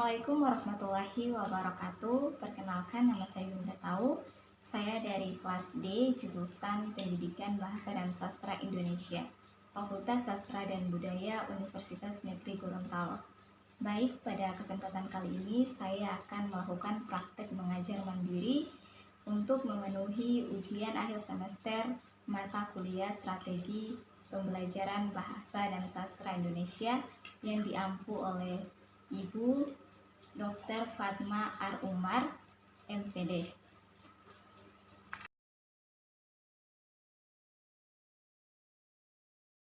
Assalamualaikum warahmatullahi wabarakatuh. Perkenalkan, nama saya Yunda Tau. Saya dari kelas D, jurusan Pendidikan Bahasa dan Sastra Indonesia, Fakultas Sastra dan Budaya Universitas Negeri Gorontalo. Baik, pada kesempatan kali ini saya akan melakukan praktek mengajar mandiri untuk memenuhi ujian akhir semester mata kuliah Strategi Pembelajaran Bahasa dan Sastra Indonesia yang diampu oleh Ibu Dr. Fatma R. Umar, MPD.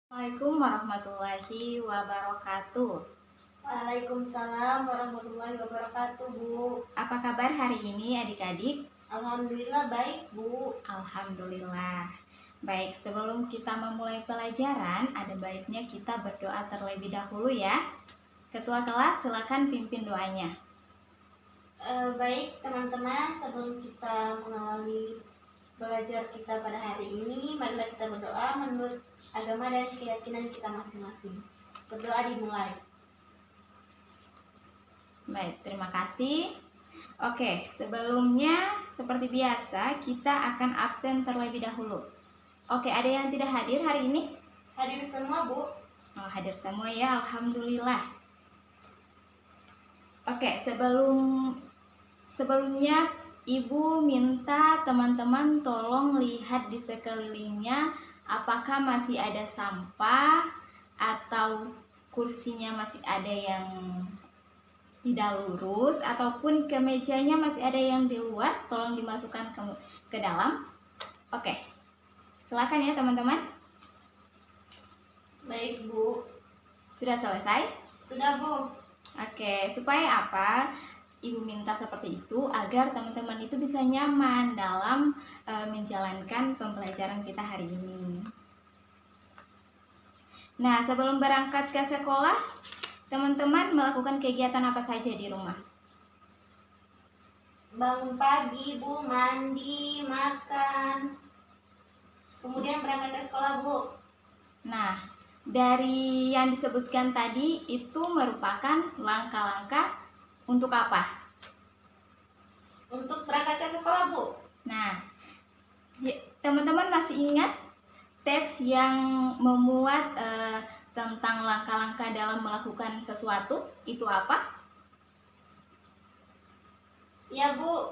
Assalamualaikum warahmatullahi wabarakatuh. Waalaikumsalam warahmatullahi wabarakatuh, Bu. Apa kabar hari ini adik-adik? Alhamdulillah baik, Bu. Alhamdulillah. Baik, sebelum kita memulai pelajaran, ada baiknya kita berdoa terlebih dahulu ya. Ketua kelas, silakan pimpin doanya. Baik, teman-teman, sebelum kita mengawali belajar kita pada hari ini, marilah kita berdoa menurut agama dan keyakinan kita masing-masing. Berdoa dimulai. Baik, terima kasih. Oke, sebelumnya seperti biasa kita akan absen terlebih dahulu. Oke, ada yang tidak hadir hari ini? Hadir semua, Bu. Oh, hadir semua ya, alhamdulillah. Oke, sebelumnya Ibu minta teman-teman tolong lihat di sekelilingnya apakah masih ada sampah atau kursinya masih ada yang tidak lurus ataupun kemejanya masih ada yang di luar, tolong dimasukkan ke dalam. Oke, silakan ya teman-teman. Baik, Bu. Sudah selesai? Sudah, Bu. Oke, supaya apa? Ibu minta seperti itu agar teman-teman itu bisa nyaman dalam menjalankan pembelajaran kita hari ini. Nah, sebelum berangkat ke sekolah, teman-teman melakukan kegiatan apa saja di rumah? Bangun pagi, Bu, mandi, makan. Kemudian berangkat ke sekolah, Bu. Nah, dari yang disebutkan tadi itu merupakan langkah-langkah untuk apa? Untuk berangkat ke sekolah, Bu. Nah, teman-teman masih ingat teks yang memuat tentang langkah-langkah dalam melakukan sesuatu itu apa? Ya, Bu.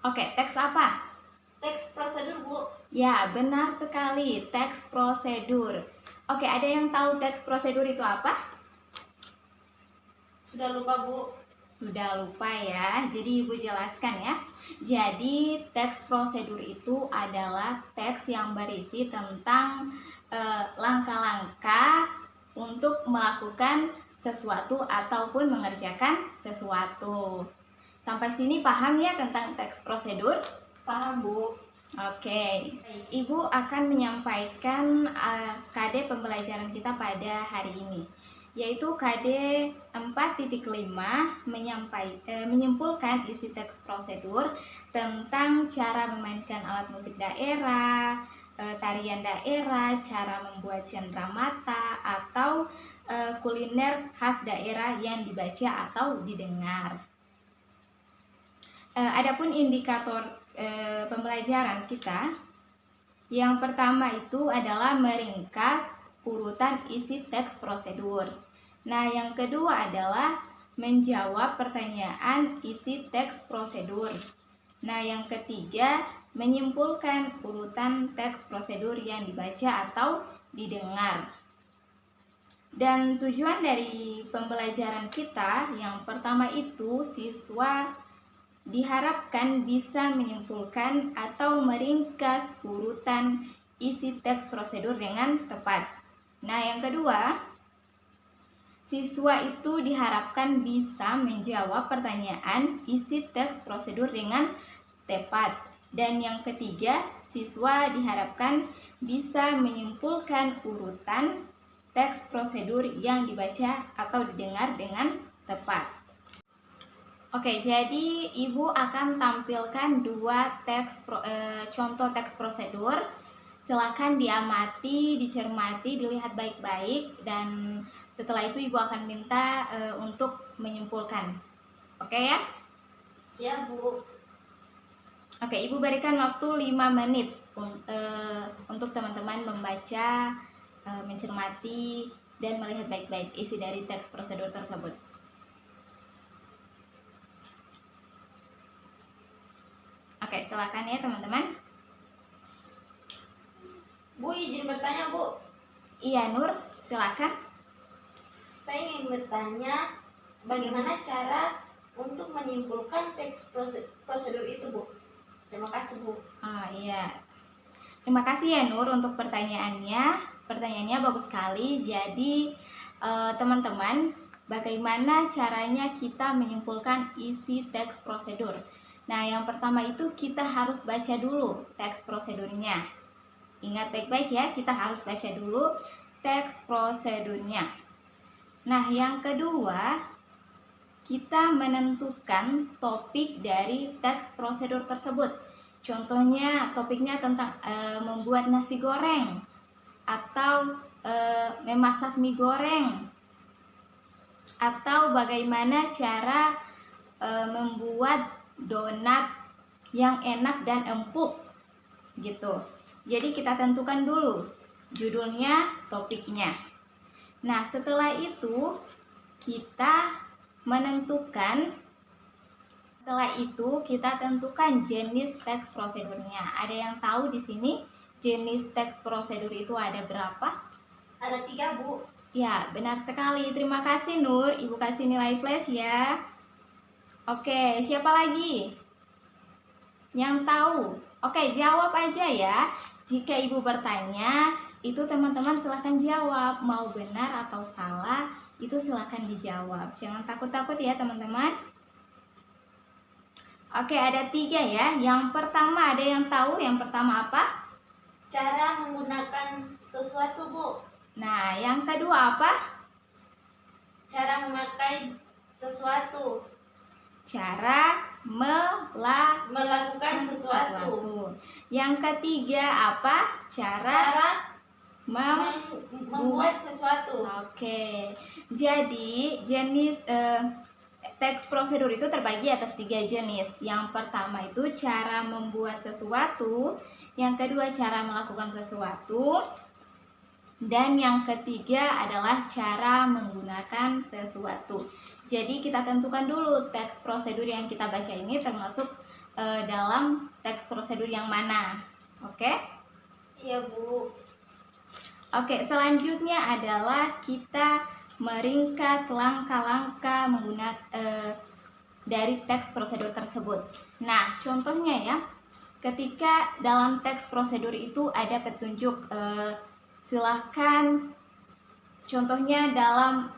Oke, teks apa? Teks prosedur, Bu. Ya, benar sekali, teks prosedur. Oke, ada yang tahu teks prosedur itu apa? Sudah lupa, Bu. Sudah lupa ya, jadi Ibu jelaskan ya. Jadi teks prosedur itu adalah teks yang berisi tentang langkah-langkah untuk melakukan sesuatu ataupun mengerjakan sesuatu. Sampai sini paham ya tentang teks prosedur? Paham, Bu. Oke, Ibu akan menyampaikan KD pembelajaran kita pada hari ini, yaitu KD 4.5 menyimpulkan isi teks prosedur tentang cara memainkan alat musik daerah, tarian daerah, cara membuat cenderamata atau kuliner khas daerah yang dibaca atau didengar. Adapun indikator pembelajaran kita, yang pertama itu adalah meringkas urutan isi teks prosedur. Nah, yang kedua adalah menjawab pertanyaan isi teks prosedur. Nah, yang ketiga menyimpulkan urutan teks prosedur yang dibaca atau didengar. Dan tujuan dari pembelajaran kita yang pertama itu siswa diharapkan bisa menyimpulkan atau meringkas urutan isi teks prosedur dengan tepat. Nah, yang kedua, siswa itu diharapkan bisa menjawab pertanyaan isi teks prosedur dengan tepat. Dan yang ketiga, siswa diharapkan bisa menyimpulkan urutan teks prosedur yang dibaca atau didengar dengan tepat. Oke, jadi Ibu akan tampilkan dua contoh teks prosedur. Silakan diamati, dicermati, dilihat baik-baik, dan setelah itu Ibu akan minta untuk menyimpulkan. Oke ya? Ya, Bu. Oke, Ibu berikan waktu 5 menit untuk teman-teman membaca, mencermati, dan melihat baik-baik isi dari teks prosedur tersebut. Oke, silakan ya teman-teman. Bu, izin bertanya, Bu. Iya, Nur, silakan. Saya ingin bertanya, bagaimana cara untuk menyimpulkan teks prosedur itu, Bu? Terima kasih, Bu. Iya. Terima kasih ya Nur untuk pertanyaannya. Pertanyaannya bagus sekali. Jadi teman-teman, bagaimana caranya kita menyimpulkan isi teks prosedur? Nah, yang pertama itu kita harus baca dulu teks prosedurnya. Ingat baik-baik ya, kita harus baca dulu teks prosedurnya. Nah, yang kedua, kita menentukan topik dari teks prosedur tersebut. Contohnya topiknya tentang membuat nasi goreng atau memasak mie goreng, atau bagaimana cara membuat donat yang enak dan empuk gitu. Jadi kita tentukan dulu judulnya, topiknya. Nah, setelah itu kita tentukan jenis teks prosedurnya. Ada yang tahu di sini jenis teks prosedur itu ada berapa? Ada 3, Bu. Ya, benar sekali. Terima kasih Nur. Ibu kasih nilai plus ya. Oke, siapa lagi yang tahu? Oke, jawab aja ya. Jika Ibu bertanya, itu teman-teman silahkan jawab. Mau benar atau salah, itu silahkan dijawab. Jangan takut-takut ya teman-teman. Oke, ada 3 ya. Yang pertama, ada yang tahu yang pertama apa? Cara menggunakan sesuatu, Bu. Nah, yang kedua apa? Cara memakai sesuatu. Cara Melakukan sesuatu. Yang ketiga apa? Cara membuat sesuatu. Oke. Jadi, jenis teks prosedur itu terbagi atas 3 jenis. Yang pertama itu cara membuat sesuatu, yang kedua cara melakukan sesuatu, dan yang ketiga adalah cara menggunakan sesuatu. Jadi kita tentukan dulu teks prosedur yang kita baca ini termasuk dalam teks prosedur yang mana. Oke? Iya, Bu. Oke, selanjutnya adalah kita meringkas langkah-langkah menggunakan dari teks prosedur tersebut. Nah, contohnya ya, ketika dalam teks prosedur itu ada petunjuk, silahkan contohnya dalam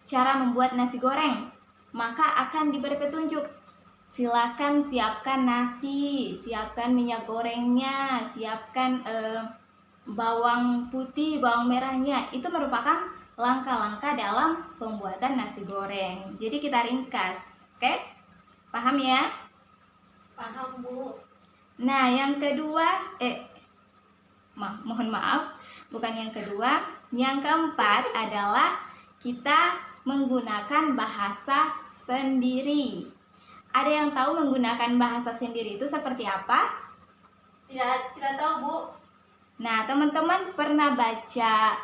cara membuat nasi goreng, maka akan diberi petunjuk. Silakan siapkan nasi, siapkan minyak gorengnya, siapkan bawang putih, bawang merahnya. Itu merupakan langkah-langkah dalam pembuatan nasi goreng. Jadi kita ringkas, oke? Paham ya? Paham, Bu. Nah, yang kedua, mohon maaf, bukan yang kedua. Yang keempat adalah kita menggunakan bahasa sendiri. Ada yang tahu menggunakan bahasa sendiri itu seperti apa? Tidak tahu, Bu. Nah, teman-teman pernah baca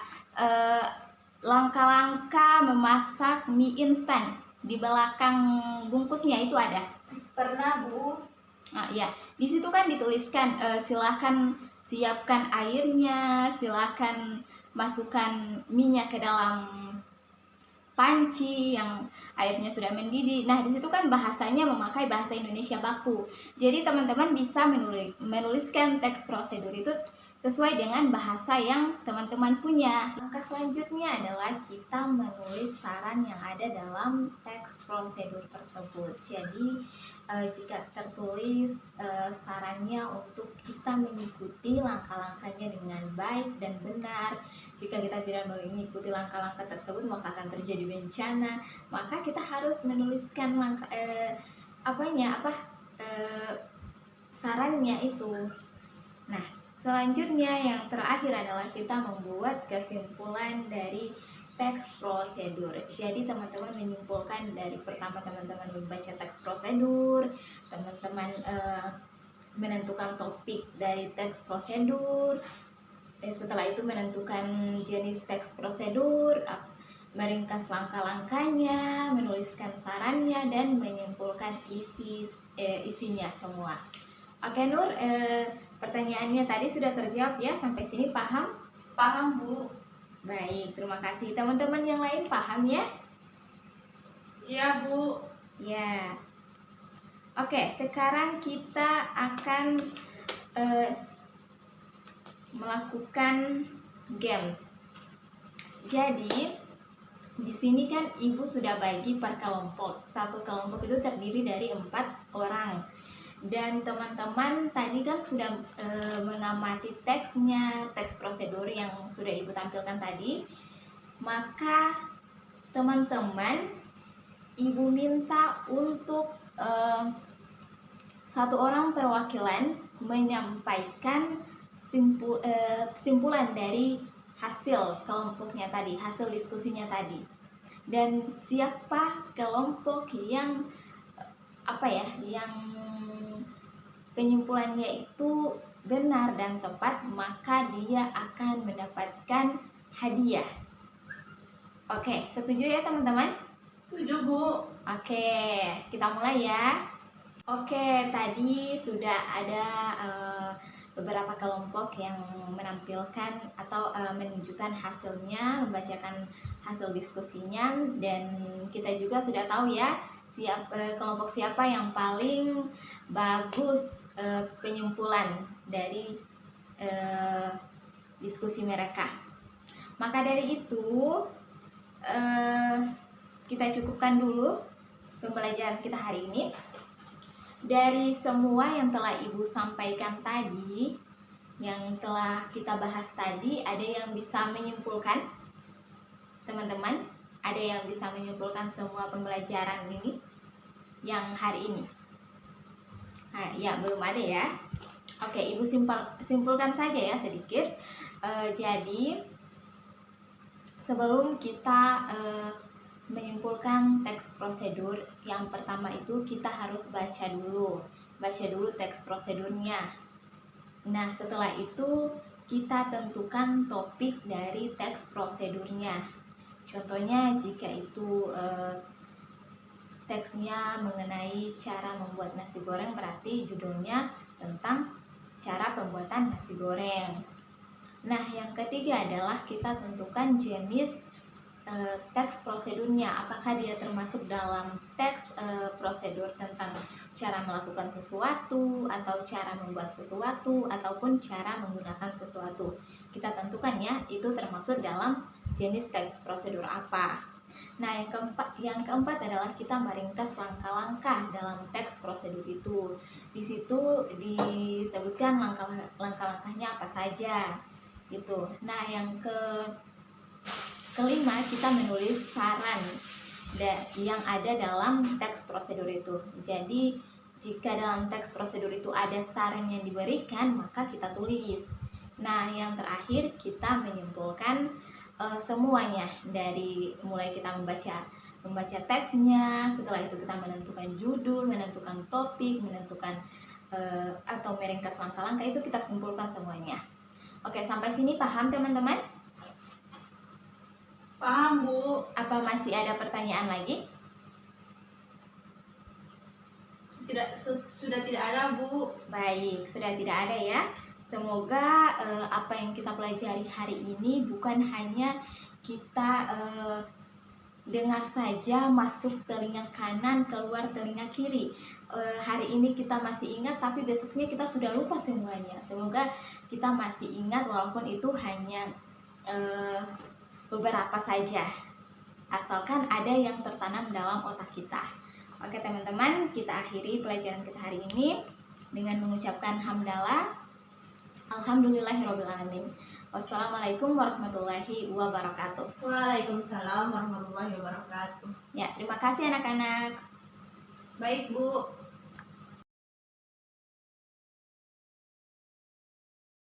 langkah-langkah memasak mie instan? Di belakang bungkusnya itu ada? Pernah, Bu. Nah, ya, di situ kan dituliskan silakan siapkan airnya, silakan masukkan minyak ke dalam panci yang airnya sudah mendidih. Nah, di situ kan bahasanya memakai bahasa Indonesia baku. Jadi teman-teman bisa menuliskan teks prosedur itu sesuai dengan bahasa yang teman-teman punya. Langkah selanjutnya adalah kita menulis saran yang ada dalam teks prosedur tersebut. Jadi jika tertulis sarannya untuk kita mengikuti langkah-langkahnya dengan baik dan benar. Jika kita tidak mengikuti langkah-langkah tersebut, maka akan terjadi bencana. Maka kita harus menuliskan sarannya itu. Nah, selanjutnya yang terakhir adalah kita membuat kesimpulan dari teks prosedur. Jadi teman-teman menyimpulkan dari pertama teman-teman membaca teks prosedur, teman-teman menentukan topik dari teks prosedur, setelah itu menentukan jenis teks prosedur, meringkas langkah-langkahnya, menuliskan sarannya, dan menyimpulkan isinya semua. Oke Nur, pertanyaannya tadi sudah terjawab ya, sampai sini paham? Paham Bu. Baik, terima kasih. Teman-teman yang lain paham ya? Iya Bu. Ya. Oke, sekarang kita akan melakukan games. Jadi di sini kan ibu sudah bagi per kelompok. Satu kelompok itu terdiri dari 4 orang. Dan teman-teman tadi kan sudah mengamati teksnya, teks prosedur yang sudah ibu tampilkan tadi. Maka teman-teman, ibu minta untuk satu orang perwakilan menyampaikan kesimpulan dari hasil kelompoknya tadi, hasil diskusinya tadi. Dan siapa kelompok yang yang penyimpulannya itu benar dan tepat, maka dia akan mendapatkan hadiah. Oke, setuju ya teman-teman? Setuju Bu. Oke, kita mulai ya. Oke, tadi sudah ada beberapa kelompok yang menampilkan atau menunjukkan hasilnya, membacakan hasil diskusinya, dan kita juga sudah tahu ya kelompok siapa yang paling bagus penyimpulan dari diskusi mereka. Maka dari itu kita cukupkan dulu pembelajaran kita hari ini. Dari semua yang telah ibu sampaikan tadi, yang telah kita bahas tadi, ada yang bisa menyimpulkan? Teman-teman, ada yang bisa menyimpulkan semua pembelajaran ini yang hari ini? Ya, belum ada ya. Oke, ibu simpulkan saja ya sedikit. Jadi sebelum kita menyimpulkan teks prosedur, yang pertama itu kita harus baca dulu teks prosedurnya. Nah, setelah itu kita tentukan topik dari teks prosedurnya. Contohnya jika itu teksnya mengenai cara membuat nasi goreng, berarti judulnya tentang cara pembuatan nasi goreng. Nah, yang ketiga adalah kita tentukan jenis teks prosedurnya, apakah dia termasuk dalam teks prosedur tentang cara melakukan sesuatu, atau cara membuat sesuatu, ataupun cara menggunakan sesuatu. Kita tentukan ya, itu termasuk dalam jenis teks prosedur apa. Nah, yang keempat adalah kita meringkas langkah-langkah dalam teks prosedur itu. Di situ disebutkan langkah-langkahnya apa saja gitu. Nah, yang kelima, kita menulis saran yang ada dalam teks prosedur itu. Jadi jika dalam teks prosedur itu ada saran yang diberikan, maka kita tulis. Nah, yang terakhir kita menyimpulkan semuanya, dari mulai kita membaca teksnya, setelah itu kita menentukan judul, menentukan topik, menentukan atau meringkas langkah-langkah, itu kita simpulkan semuanya. Oke, sampai sini paham teman-teman? Paham Bu. Apa masih ada pertanyaan lagi? Sudah tidak ada Bu. Baik, sudah tidak ada ya. Semoga apa yang kita pelajari hari ini bukan hanya kita dengar saja, masuk telinga kanan, keluar telinga kiri. Hari ini kita masih ingat, tapi besoknya kita sudah lupa semuanya. Semoga kita masih ingat walaupun itu hanya beberapa saja, asalkan ada yang tertanam dalam otak kita. Oke teman-teman, kita akhiri pelajaran kita hari ini dengan mengucapkan hamdalah. Alhamdulillahirrabbilalamin. Wassalamualaikum warahmatullahi wabarakatuh. Waalaikumsalam warahmatullahi wabarakatuh. Ya, terima kasih anak-anak. Baik Bu.